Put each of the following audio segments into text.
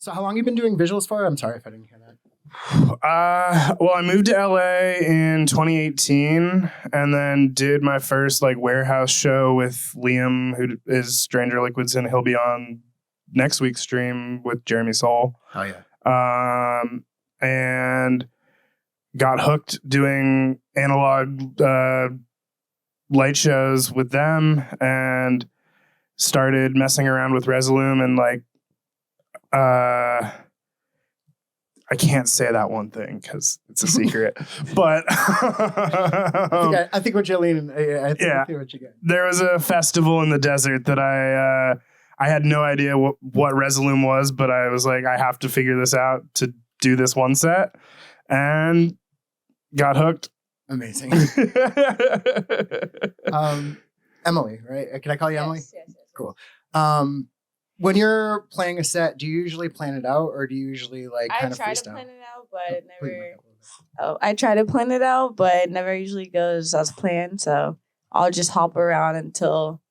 So how long have you been doing visuals for? I'm sorry if I didn't hear that. Well, I moved to LA in 2018 and then did my first like warehouse show with Liam, who is Stranger Liquids, and he'll be on next week's stream with Jeremy Soule. Oh yeah. And got hooked doing analog light shows with them and started messing around with Resolume and like I can't say that one thing because it's a secret, but I think what you're leaning. I think what you get. There was a festival in the desert that I had no idea what Resolume was, but I was like, I have to figure this out to do this one set, and got hooked. Amazing. Emily, right? Can I call you Emily? Yes. Cool. When you're playing a set, do you usually plan it out, or do you usually like kind of freestyle? I try to plan it out, but it never. I try to plan it out, but it never usually goes as planned. So I'll just hop around until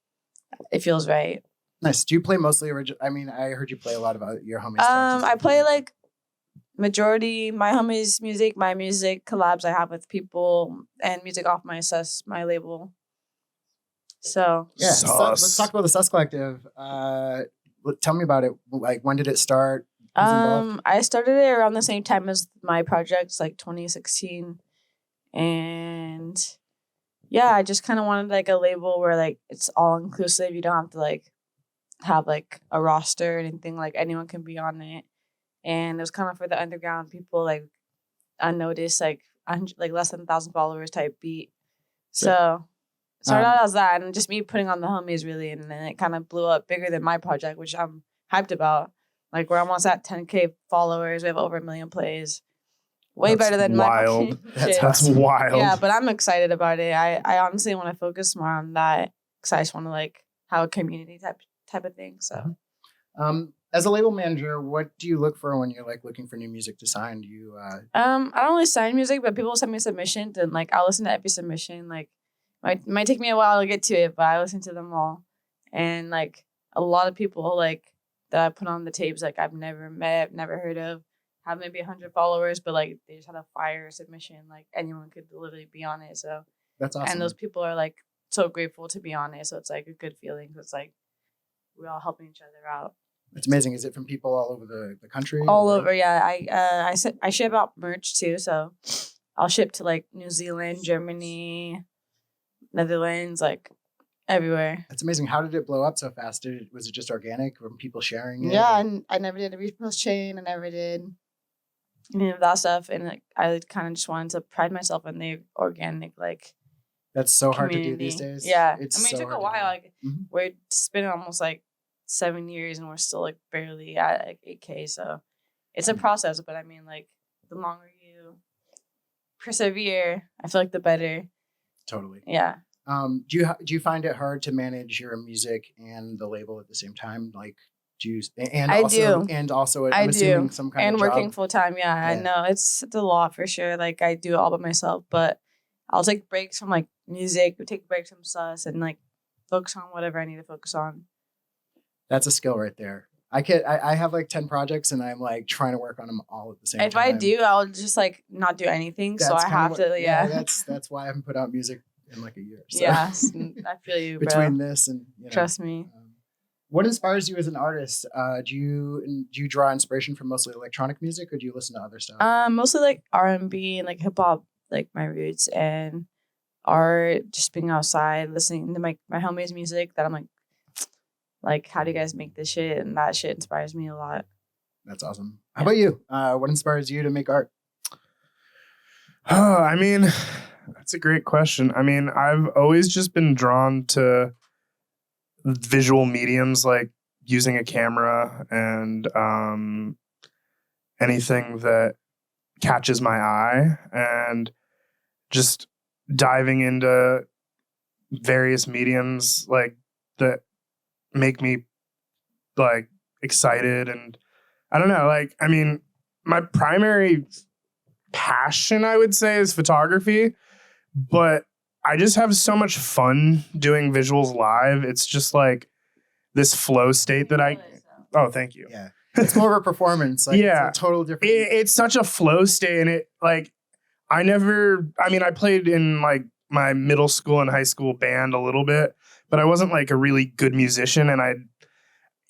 it feels right. Nice. Do you play mostly original? I mean, I heard you play a lot of your homies. I play like majority my homies' music, my music collabs I have with people, and music off my label. So yeah, let's talk about the Sus Collective. Tell me about it. Like, when did it start? I started it around the same time as my projects, like 2016, and yeah, I just kind of wanted like a label where like it's all inclusive. You don't have to like have like a roster or anything. Like anyone can be on it, and it was kind of for the underground people, like unnoticed, like less than 1,000 followers type beat. So. Started out as that, and just me putting on the homies, really, and then it kind of blew up bigger than my project, which I'm hyped about. Like, we're almost at 10K followers. We have over 1 million plays. That's better than wild. That's wild. Yeah, but I'm excited about it. I honestly want to focus more on that because I just want to like have a community type of thing. So, as a label manager, what do you look for when you're like looking for new music to sign? Do you? I don't really sign music, but people send me submissions, and like I'll listen to every submission, like. It might take me a while to get to it, but I listen to them all. And, like, a lot of people, like, that I put on the tapes, like, I've never met, never heard of, have maybe 100 followers, but, like, they just had a fire submission. Like, anyone could literally be on it, so. That's awesome. And those people are, like, so grateful to be on it, so it's, like, a good feeling. So it's, like, we're all helping each other out. It's amazing. Is it from people all over the country? All over, yeah. I ship out merch, too, so I'll ship to, like, New Zealand, Germany, Netherlands, like everywhere. That's amazing. How did it blow up so fast? Was it just organic? Were people sharing it? Yeah, and I never did a repost chain. I never did any of that stuff. And like, I kind of just wanted to pride myself in the organic, like. That's so community. Hard to do these days. Yeah, it took a while. Like, it's been almost like 7 years, and we're still like barely at like 8K. So it's a process. But I mean, like, the longer you persevere, I feel like the better. Totally. Yeah. Do you find it hard to manage your music and the label at the same time? Like, do you? And I also, do. And also, I'm assuming some kind and of working job. full time. Yeah, I know it's a lot for sure. Like, I do it all by myself, but I'll take breaks from like music, take breaks from sus, and like focus on whatever I need to focus on. That's a skill right there. I have like 10 projects, and I'm like trying to work on them all at the same time. If I do, I'll just like not do anything. So I have to. Yeah. That's why I haven't put out music in like a year. So. Yeah, I feel you, bro. Between this and trust me. What inspires you as an artist? Do you draw inspiration from mostly electronic music, or do you listen to other stuff? Mostly like R&B and like hip hop, like my roots, and art. Just being outside, listening to my homies' music. That I'm like, how do you guys make this shit? And that shit inspires me a lot. That's awesome. How about you? What inspires you to make art? Oh, I mean, that's a great question. I mean, I've always just been drawn to visual mediums, like using a camera and anything that catches my eye, and just diving into various mediums like that make me like excited. And I don't know, like, I mean, my primary passion, I would say, is photography, but I just have so much fun doing visuals live. It's just like this flow state that oh, thank you. Yeah. It's more of a performance. Like, Yeah. it's a total different. It's such a flow state, and I played in like my middle school and high school band a little bit, but I wasn't like a really good musician, and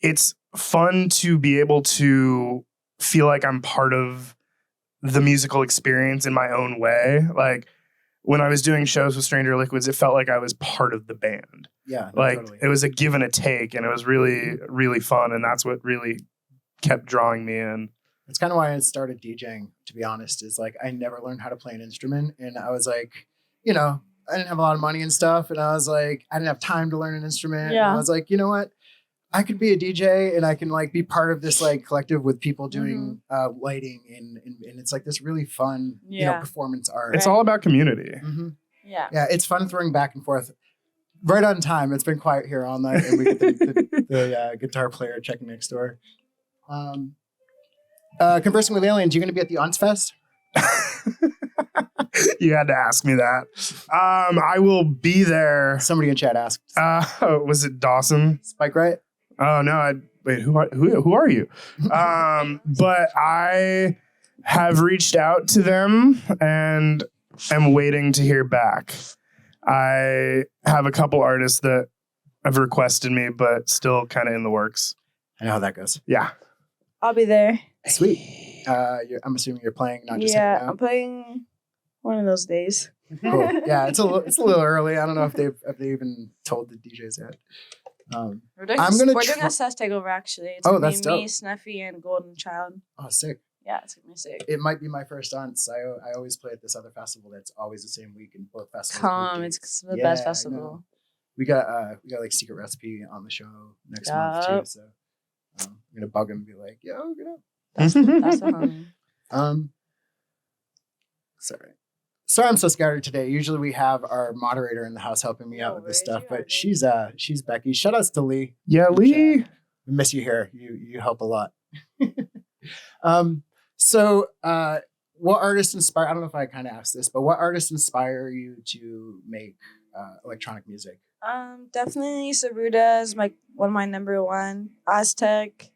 it's fun to be able to feel like I'm part of the musical experience in my own way. Like when I was doing shows with Stranger Liquids, it felt like I was part of the band. Yeah. Like totally. it was a give and a take, and it was really, really fun. And that's what really kept drawing me in. It's kind of why I started DJing, to be honest, is like I never learned how to play an instrument. And I was like, I didn't have a lot of money and stuff. And I was like, I didn't have time to learn an instrument. Yeah. And I was like, you know what? I could be a DJ and I can like be part of this like collective with people doing lighting and it's like this really fun, performance art. It's all about community. Mm-hmm. Yeah. Yeah. It's fun throwing back and forth. Right on time. It's been quiet here all night, and we get the guitar player checking next door. Conversing with Aliens, you're going to be at the Aunts Fest? You had to ask me that. I will be there. Somebody in chat asked. Was it Dawson? Spike, right? Oh no! Wait, who are you? But I have reached out to them and am waiting to hear back. I have a couple artists that have requested me, but still kind of in the works. I know how that goes. Yeah, I'll be there. Sweet. I'm assuming you're playing, not just hanging out. I'm playing one of those days. Cool. Yeah, it's a little early. I don't know if they even told the DJs yet. We're doing a SES takeover actually. It's gonna that's be dope. me, Snuffy, and Golden Child. Oh, sick. Yeah, it's gonna be sick. It might be my first Aunts. I always play at this other festival that's always the same week, and both festivals. It's the best festival. We got like Secret Recipe on the show next month too. So I'm gonna bug him and be like, "Yo, get up." That's the homie. Sorry, I'm so scattered today. Usually we have our moderator in the house helping me out with this stuff, but she's Becky. Shout outs to Lee. Yeah, Lee. We miss you here. You help a lot. So what artists inspire? I don't know if I kind of asked this, but what artists inspire you to make electronic music? Definitely Saruda is one of my number one. Aztec.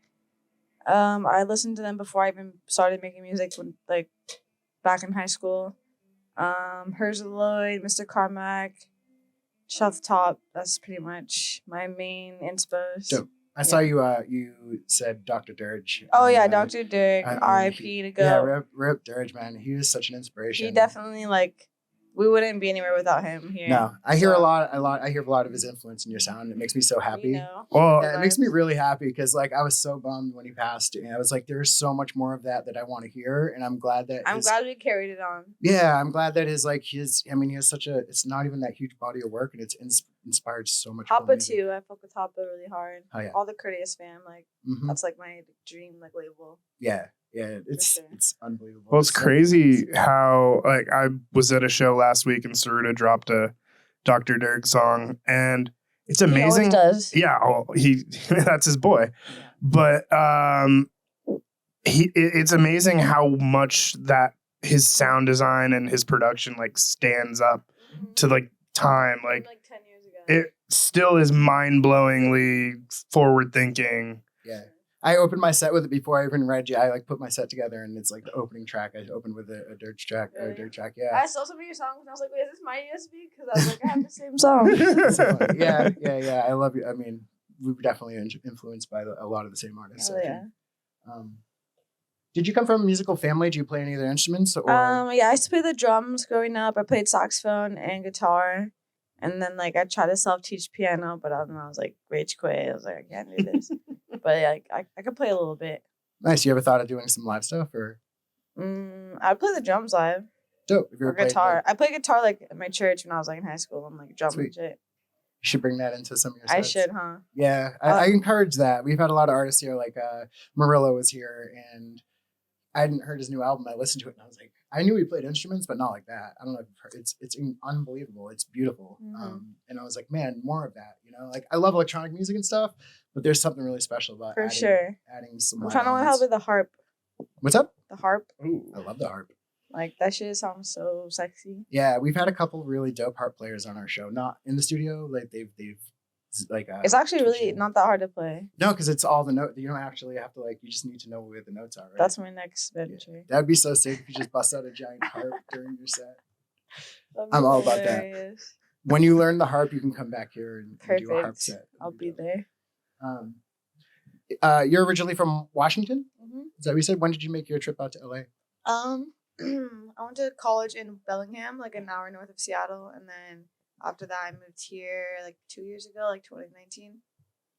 I listened to them before I even started making music back in high school. Herzaloid, Mr. Carmack, Shut the Top. That's pretty much my main inspos. Dope. I saw you said Dr. Dirge. Oh yeah, Dr. Dirge. R.I.P. to go. Yeah, rip Dirge, man. He was such an inspiration. He definitely we wouldn't be anywhere without him here. No, I hear a lot. I hear a lot of his influence in your sound. It makes me so happy. Well, it makes me really happy because I was so bummed when he passed, and I was like, there's so much more of that I want to hear, and I'm glad that glad we carried it on. Yeah, I'm glad that he has such a. It's not even that huge body of work, and it's inspired so much. Hoppa too. I fuck with Hoppa really hard. Oh yeah. All the Courteous fam, that's my dream label. Yeah. Yeah, it's unbelievable. Well, it's crazy how I was at a show last week and Saruda dropped a Dr. Dirk song, and it's amazing. He always does. Yeah, he that's his boy. Yeah. But it's amazing how much that his sound design and his production stands up to time. 10 years ago. It still is mind-blowingly forward thinking. Yeah. I opened my set with it before I even read you. I put my set together, and it's the opening track. I opened with a Dirge track. Really? Or a Dirge track, yeah. I saw some of your songs, and I was like, "Wait, is this my USB?" Because I was I have the same song. So, yeah. I love you. I mean, we were definitely influenced by a lot of the same artists. Oh, yeah. Did you come from a musical family? Do you play any other instruments? Or? Yeah, I used to play the drums growing up. I played saxophone and guitar. And then I tried to self-teach piano, but I don't know, I was rage quit. I was I can't do this. But I could play a little bit. Nice. You ever thought of doing some live stuff or? I'd play the drums live. Dope. Or guitar. I played guitar at my church when I was in high school. I'm drumming shit. You should bring that into some of your sets. I should, huh? Yeah, I encourage that. We've had a lot of artists here, Murillo was here, and I hadn't heard his new album. I listened to it, and I was like, I knew he played instruments, but not like that. I don't know if you've heard. It's unbelievable. It's beautiful. Mm-hmm. And I was like, man, more of that. I love electronic music and stuff, but there's something really special about adding some. I'm trying to learn how to play the harp. What's up? The harp. Ooh, I love the harp. That shit sounds so sexy. Yeah, we've had a couple really dope harp players on our show. Not in the studio. They've It's actually really not that hard to play. No, because it's all the note. You don't actually have to you just need to know where the notes are. Right? That's my next venture. Yeah. That'd be so sick if you just bust out a giant harp during your set. I'm all about that. When you learn the harp, you can come back here and do a harp set. I'll be there. You're originally from Washington? Mm-hmm. Is that what you said? When did you make your trip out to LA? I went to college in Bellingham, an hour north of Seattle, and then after that I moved here 2 years ago, 2019.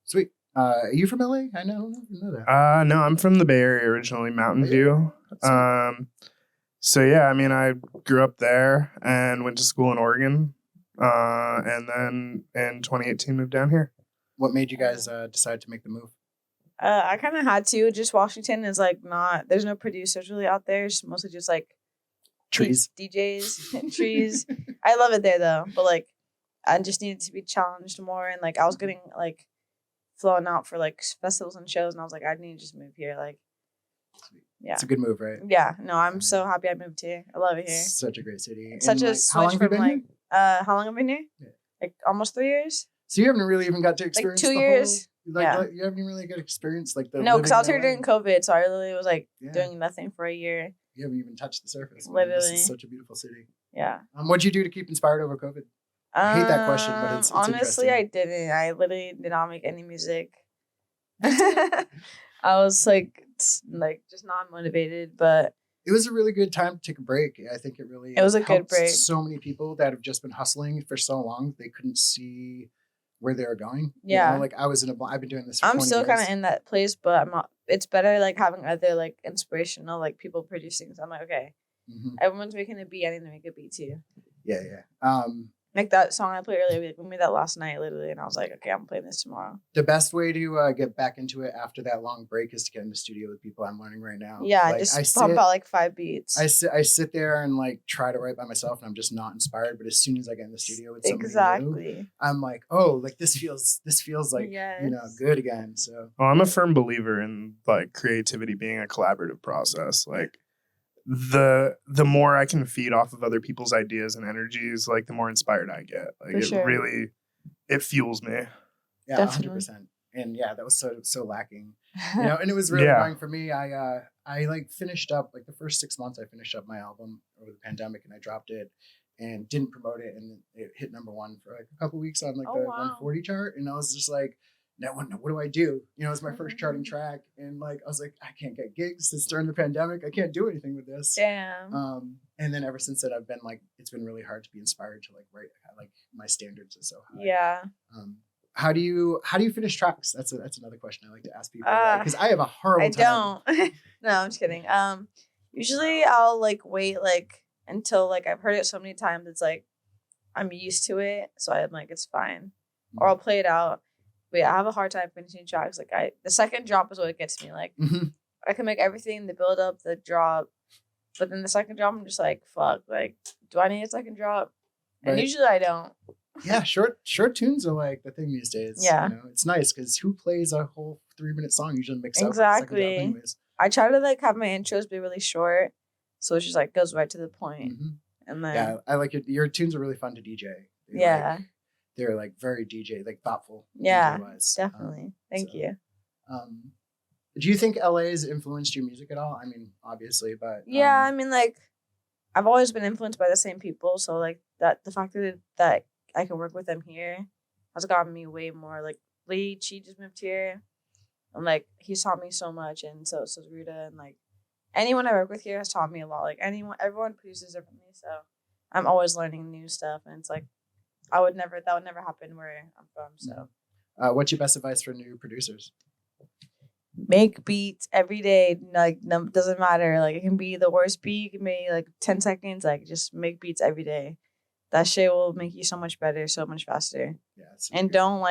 Sweet. Are you from LA? I don't know that. No, I'm from the Bay Area originally, Mountain View. So yeah, I mean, I grew up there and went to school in Oregon, and then in 2018 moved down here. What made you guys decide to make the move? I kind of had to. Just Washington is not. There's no producers really out there. It's mostly just trees, DJs, and trees. I love it there though, but I just needed to be challenged more, and I was getting flown out for festivals and shows, and I was I need to just move here. Yeah, it's a good move, right? Yeah, no, I'm so happy I moved here. I love it here. Such a great city. Such a switch from how long have I been here? Yeah. Almost 3 years. So you haven't really even got to experience 2 years. You haven't even really got to experience the. No, because I was here during COVID, so I literally was doing nothing for a year. You haven't even touched the surface. Literally, this is such a beautiful city. Yeah. What'd you do to keep inspired over COVID? I hate that question, but it's honestly, I didn't. I literally did not make any music. I was just not motivated, but it was a really good time to take a break. I think it was a good break. So many people that have just been hustling for so long, they couldn't see where they were going. Yeah, I was I've been doing this. For I'm 20 still years. kind of in that place, but I'm not. It's better having other inspirational people producing. So I'm okay. Mm-hmm. Everyone's making a beat. I need to make a beat too. Yeah. That song I played earlier, we made that last night, literally, and I was okay, I'm playing this tomorrow. The best way to get back into it after that long break is to get in the studio with people. I'm learning right now. Yeah, just pump out 5 beats. I sit there and try to write by myself, and I'm just not inspired. But as soon as I get in the studio with somebody new, I'm this feels yes. Good again. So, well, I'm a firm believer in creativity being a collaborative process. The more I can feed off of other people's ideas and energies, the more inspired I get. It fuels me. Yeah, 100%. And yeah, that was so lacking. And it was really annoying for me. I finished up the first 6 months. I finished up my album over the pandemic, and I dropped it and didn't promote it, and it hit number 1 for a couple weeks on the 140 chart, and I was just now what do I do? It was my first charting track, and I was I can't get gigs. It's during the pandemic. I can't do anything with this. Damn. And then ever since then, I've been it's been really hard to be inspired to write. My standards are so high. Yeah. How do you finish tracks? That's another question I like to ask people, because I have a horrible time. I don't. No, I'm just kidding. Usually I'll wait until I've heard it so many times. It's I'm used to it, so I'm it's fine, or I'll play it out. But yeah, I have a hard time finishing tracks. The second drop is what gets me. Mm-hmm. I can make everything, the build up, the drop, but then the second drop, I'm just fuck. Do I need a second drop? And usually I don't. Yeah, short tunes are the thing these days. Yeah, it's nice because who plays a whole 3-minute song? Usually mix exactly. Up anyways. I try to have my intros be really short, so it just goes right to the point. Mm-hmm. And then I like your tunes are really fun to DJ. They're very DJ, thoughtful. Yeah, DJ-wise. definitely. Thank you. Do you think LA has influenced your music at all? I mean, obviously, but yeah, I mean, I've always been influenced by the same people, so that the fact that I can work with them here has gotten me way more. Lee, she just moved here, and he's taught me so much, and so Ruta, and anyone I work with here has taught me a lot. Everyone produces differently, so I'm always learning new stuff, and it's that would never happen where I'm from. So, what's your best advice for new producers? Make beats every day. Doesn't matter. It can be the worst beat. It can be 10 seconds. Just make beats every day. That shit will make you so much better, so much faster. Yeah. And don't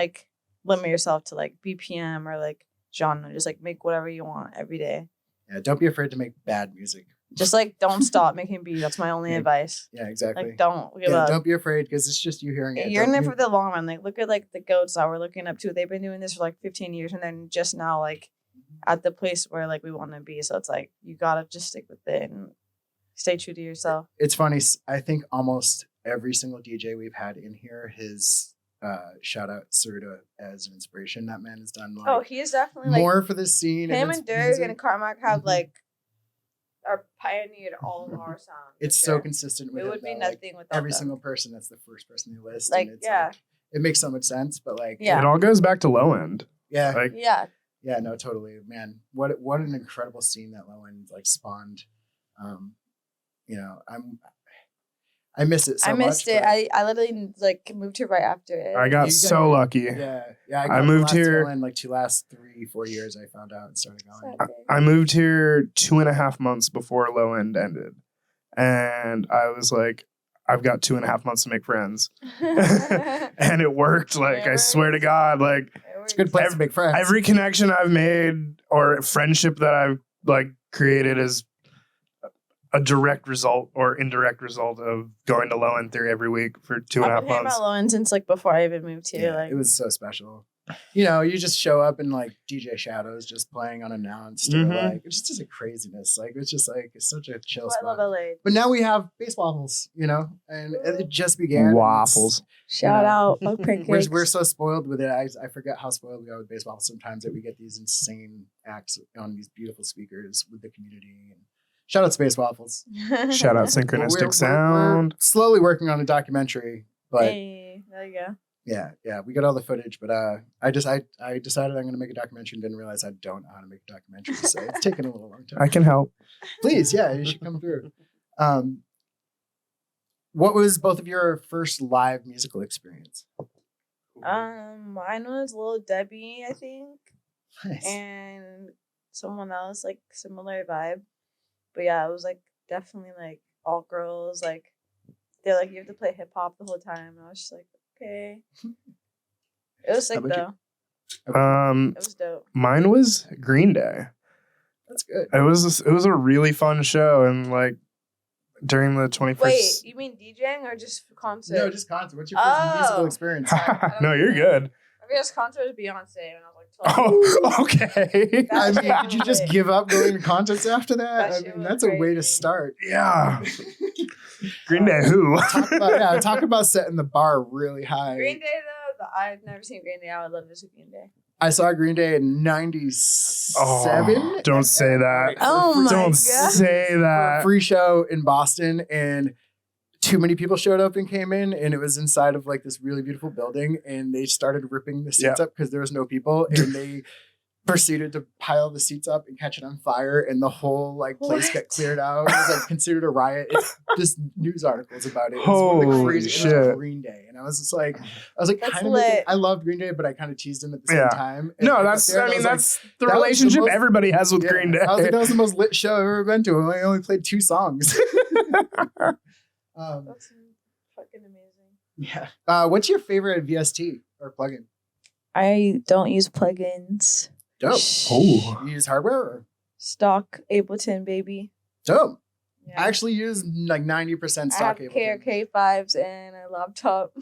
limit yourself to BPM or genre. Just make whatever you want every day. Yeah. Don't be afraid to make bad music. Just don't stop making beats. That's my only advice. Yeah, exactly. Don't give up. Don't be afraid, because it's just you hearing it. You're in it for the long run. Look at the goats that we're looking up to. They've been doing this for 15 years, and then just now at the place where we want to be. So it's you gotta just stick with it and stay true to yourself. It's funny. I think almost every single DJ we've had in here has shout out Cerda as an inspiration. That man has done Oh, he is definitely like more for this scene. him and Dirk and Carmack have Mhm. like are pioneered all of our sound. for It's sure. so consistent with It would be though, like, nothing without every them. single person. That's the first person they list. Like, and it's yeah. like, it makes so much sense. But like, Yeah. It all goes back to Low End. yeah, Like, Yeah. yeah, no, totally, man. What an incredible scene that Low End like spawned. You know, I miss it so I much. missed it. but- I literally like moved here right after it. I got You so lucky. yeah. I I got moved the last here- tail end, like 3-4 years. I found out and started going. I moved here 2.5 months before Low End ended. And I was like, I've got 2.5 months to make friends. And it worked. Like, I swear to God, like, It's a good place to make friends. every connection I've made or friendship that I've like created is a direct result or indirect result of going to Low End Theory every week for 2.5 I've been hearing months. about Low End since like before I even moved here. Yeah, Like it was so special. You know, you just show up and like DJ Shadows just playing unannounced. Or, Mhm. like it's just a craziness. Like it's just like it's such a chill that's why I spot. love LA. But now we have base waffles, you know, and it just began. and Waffles. Shout Yeah. out Bug Pancakes. we're so spoiled with it. I forget how spoiled we are with base waffles sometimes that we get these insane acts on these beautiful speakers with the community. And shout out Space Waffles. Shout out But Synchronistic Sound. We're slowly working on a documentary, but Hey, there you go. yeah, we got all the footage. But I decided I'm going to make a documentary and didn't realize I don't know how to make a documentary, so it's taken a little long time. I can help. Please, yeah, you should come through. What was both of your first live musical experience? Mine was Lil Debbie, I think, Nice. and someone else like similar vibe. But yeah, it was like definitely like all girls. Like they're like, you have to play hip hop the whole time, and I was just like, okay. It was sick How about though. It was dope. Mine was Green Day. That's good. It was a really fun show, and like during the 21st. Wait, you mean DJing or just concert? No, just concert. What's your first musical Oh. experience? No, you're good. My first concert was Beyonce when I was like 12. Oh, okay. That I shit mean, did you just lit. give up going to concerts after that? That I shit mean, was that's a way to crazy. start. Yeah. Green Day who? Talk about setting the bar really high. Green Day though, I've never seen Green Day. I would love to see Green Day. I saw Green Day in '97. Oh, don't say that. Oh my Don't God. say For a that. free show in Boston, and too many people showed up and came in, and it was inside of like this really beautiful building, and they started ripping the seats up because there was no people, and they proceeded to pile the seats up and catch it on fire, and the whole like place got What? cleared out. It was like considered a riot. It's just news articles about it. It was one of the Holy craziest- it was shit. Green Day, and I was just like, That's kind of. lit. I loved Green Day, but I kind of teased them at the same Yeah. time. And I No, got that's there and I mean was like, that's the that was the relationship most- everybody has with yeah. Green Day. I was like, that was the most lit show I've ever been to. I only played 2 songs. That's fucking amazing. yeah. What's your favorite VST or plugin? I don't use plugins. Dope. Oh. You use hardware? Or? Stock Ableton, baby. Dope. Yeah. I actually use like 90% I stock have Ableton. KRK5s and a laptop.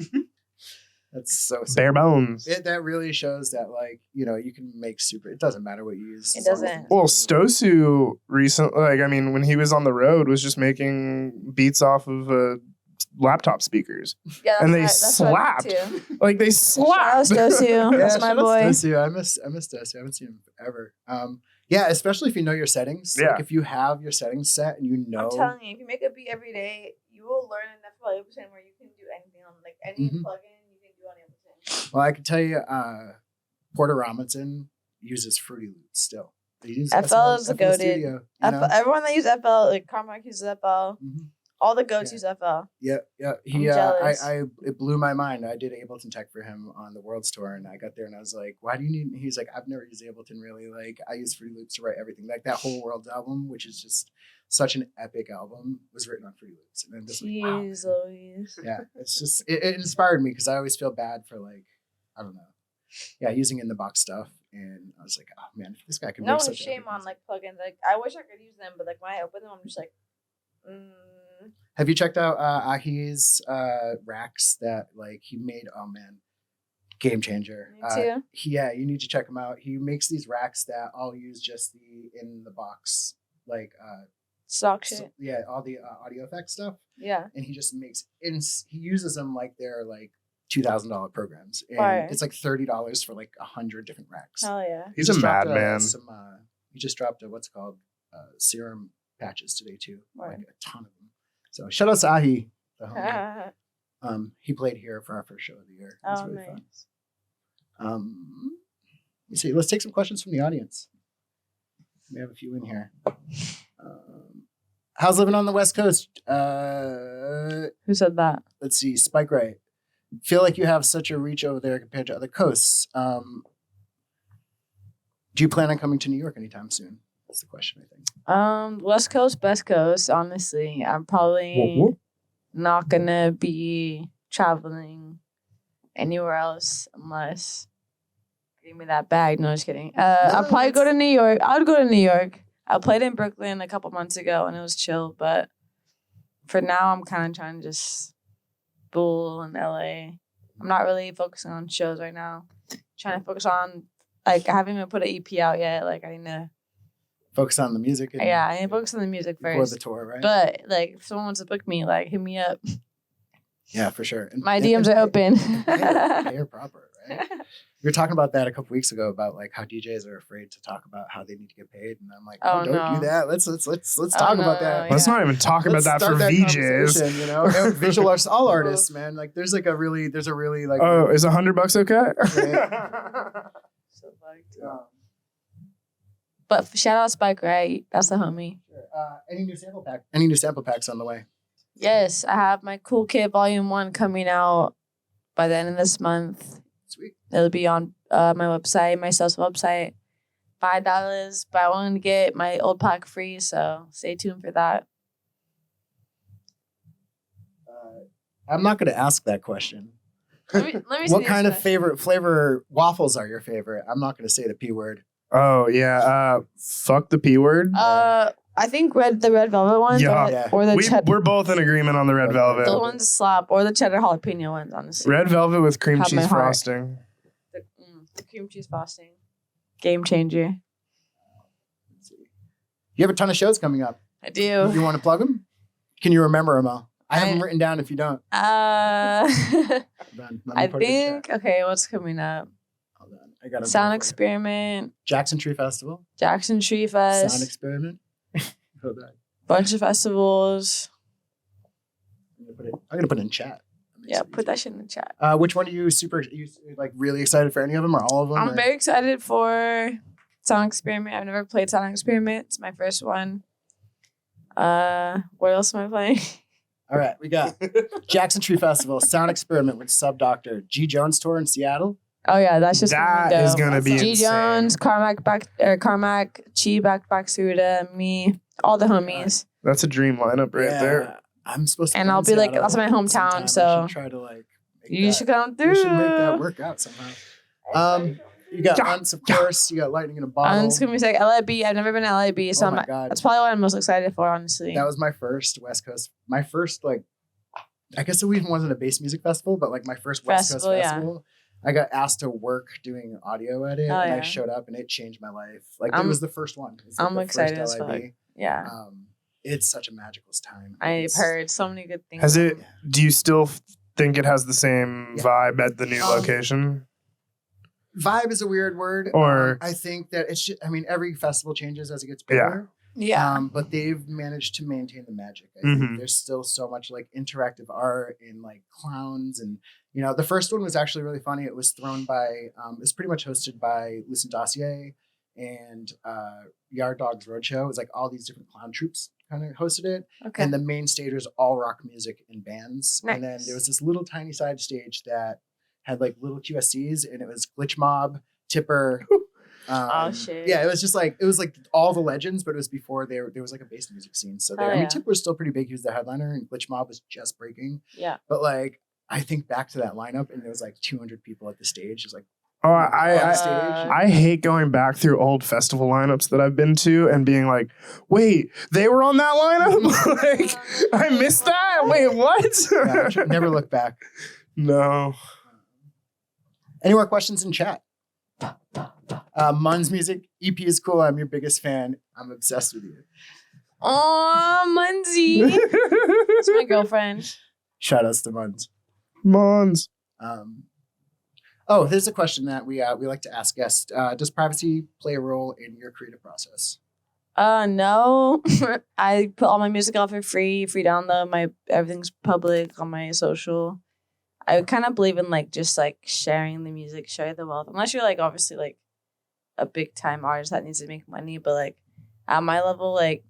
That's so sick. Bare bones. That really shows that, like, you know, you can make super. It doesn't matter what you use. It as long as doesn't. it's- Well, Stosu recently, like, I mean, when he was on the road, was just making beats off of laptop speakers. Yeah, And they that's what I do slapped. too. Like, they Shout out slapped. Stosu. Yeah, That's my shout out boy. Stosu. I miss Stosu. I haven't seen him forever. Yeah, especially if you know your settings. Yeah. Like if you have your settings set and you know. I'm telling you, if you make a beat every day, you will learn enough about Ableton where you can do anything on like any Mhm. plugin you can do on Ableton. Well, I can tell you, Porter Robinson uses Fruity Loops still. He uses FL is FL goated. Studio, you know? Everyone that uses FL, like Carmack uses FL. Mhm. All the goats use FL. Yeah. He, I'm jealous. it blew my mind. I did Ableton Tech for him on the World's Tour, and I got there and I was like, "Why do you need?" He's like, "I've never used Ableton really. Like, I use Fruity Loops to write everything. Like that whole World's album, which is just such an epic album, was written on Fruity Loops." And I'm just like, wow. Jeez Louise. Yeah, it's just it inspired me because I always feel bad for like, I don't know, yeah, using in the box stuff, and I was like, oh man, if this guy can No make such shame epic on music. like plugins. Like I wish I could use them, but like when I open them, I'm just like, Have you checked out Ahi's racks that like he made? Oh man, game changer. Me too. Yeah, you need to check him out. He makes these racks that all use just the in the box like stock shit. so, yeah, all the audio effects stuff, Yeah. and he just makes he uses them like they're like $2,000 programs, and Fire. it's like $30 for like 100 different racks. Hell yeah. He's a dropped, madman. He just dropped what's called serum patches today too, Right. like a ton of them. So shout out to Ahi, the homie. He played here for our first show of the year. It was really fun. Let me see. Let's take some questions from the audience. We have a few in here. How's living on the West Coast? Who said that? Let's see. Spike Right. Feel like you have such a reach over there compared to other coasts. Do you plan on coming to New York anytime soon? That's the question, I think. West Coast, Best Coast. Honestly, I'm probably not gonna be traveling anywhere else unless give me that bag. No, just kidding. I'll probably go to New York. I would go to New York. I played in Brooklyn a couple months ago and it was chill, but for now I'm kind of trying to just bull in LA. I'm not really focusing on shows right now. Trying to focus on like I haven't even put an EP out yet. Like I need to focus on the music. And I need to focus on the music before first. the tour, right? But like if someone wants to book me, like hit me up. Yeah, for sure. And, My DMs are open. Pay her proper, right? We were talking about that a couple weeks ago about like how DJs are afraid to talk about how they need to get paid, and I'm like, Oh, don't no. do that. Let's talk about that. Let's not even talk about Let's that for start that VJs. conversation, you know, and visual artists, all artists, man. Like, there's a really like. Oh, is $100 okay? So fucked. But shout out Spike, right? That's the homie. Sure. Any new sample packs on the way? Yes, I have my Cool Kid Volume 1 coming out by the end of this month. Sweet. It'll be on my website, my sales website. $5, but I want to get my old pack free, so stay tuned for that. I'm not going to ask that question. Let me see What this kind of question. flavor waffles are your favorite? I'm not going to say the P word. Oh, yeah. Fuck the P word. I think the red velvet ones, Yeah. or the cheddar. We're both in agreement on the red velvet. The ones slap, or the cheddar jalapeno ones, honestly. Red velvet with cream Have my cheese heart. frosting. The cream cheese frosting. Game changer. You have a ton of shows coming up. I do. You want to plug them? Can you remember them all? I have them written down if you don't. I Hold on. Let me put it in think, chat. okay, what's coming up? Hold on. I got Sound Experiment, Jackson Tree Festival. Jackson Tree Sound Fest, Experiment. Hold on. bunch of festivals. I'm gonna put it in chat. Yeah, put that shit in the chat. Which one are you really excited for? Any of them or all of them? I'm very excited for Sound Experiment. I've never played Sound Experiment. It's my first one. What else am I playing? All right, we got Jackson Tree Festival, Sound Experiment with Sub Doctor, G Jones tour in Seattle. Oh yeah, that's just That is going gonna be G insane. Jones, Carmack, Chi, Baxuda, me, all the homies. That's a dream lineup right there. I'm supposed to. And come I'll to be like, Seattle that's my hometown, sometime. I so should try to like. You should come through. We should make that work out somehow. You got Unts, of course. You got Lightning in a Bottle. It's gonna be like LIB. I've never been to LIB, so Oh my God. that's probably what I'm most excited for, honestly. That was my first West Coast. My first I guess it even wasn't a bass music festival, but like my first West Coast Festival, yeah. festival. I got asked to work doing audio edit, Oh, and I yeah. showed up, and it changed my life. Like it I'm- was the first one. It's like I'm the excited first as fuck. LIB. Yeah, It's such a magical time. I've It's- heard so many good things. Has it? Do you still think it has the same Yeah. vibe at the new location? Vibe is a weird word. Or- I think that it's just, every festival changes as it gets bigger. Yeah, But they've managed to maintain the magic. I think Mhm. there's still so much like interactive art and like clowns. And, the first one was actually really funny. It was thrown by, it's pretty much hosted by Lucent Dossier and Yard Dogs Roadshow. It was like all these different clown troupes kind of hosted it. okay. And the main stage was all rock music and bands. And then Nice. there was this little tiny side stage that had like little QSCs, and it was Glitch Mob, Tipper. Oh, shit. Yeah, it was like all the legends, but it was before there was like a bass music scene. So Oh, yeah. Tipper was still pretty big. He was the headliner, and Glitch Mob was just breaking. Yeah. But like I think back to that lineup, and there was like 200 people at the stage. It was like Oh, on I stage. I hate going back through old festival lineups that I've been to and being like, wait, they were on that lineup? Like, I missed that? Wait, what? Yeah, never look back. No. Any more questions in chat? Mun's music EP is cool. I'm your biggest fan. I'm obsessed with you. Oh, Munzie. That's my girlfriend. Shout outs to Mun's. Mons. Oh, here's a question that we like to ask guests. Does privacy play a role in your creative process? No. I put all my music out for free download. Everything's public on my social. I kind of believe in like just like sharing the music, share the wealth. Unless you're like obviously like a big time artist that needs to make money, but like at my level, like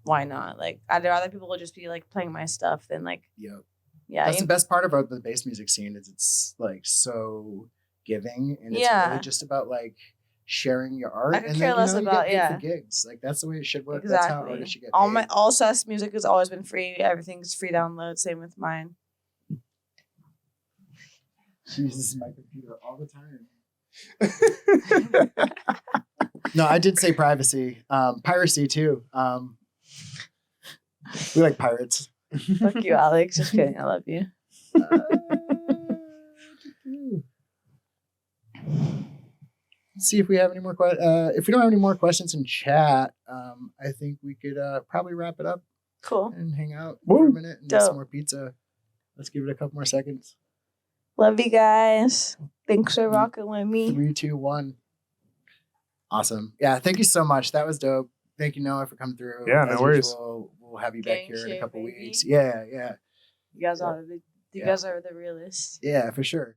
why not? Like I'd rather people would just be like playing my stuff than like Yep. yeah. That's the best part about the bass music scene is it's like so giving, and it's really just about like sharing your art. I could and care then, less you about get paid for gigs. Like that's the way it should work. Exactly. That's how artists should get paid. All SES music has always been free. Everything's free download. Same with mine. She uses my computer all the time. No, I did say privacy. Piracy too. We like pirates. Fuck you, Alex. Just kidding. I love you. See if we have any more if we don't have any more questions in chat, I think we could probably wrap it up. Cool. And hang out for a minute and get some more pizza. Let's give it a couple more seconds. Love you guys. Thanks for rocking with me. 3, 2, 1. Awesome. Yeah, thank you so much. That was dope. Thank you, Noah, for coming through. Yeah, no worries. Usual, we'll have you back Gang here in a shit, couple baby. weeks. Yeah. You guys are the realists. Yeah, for sure.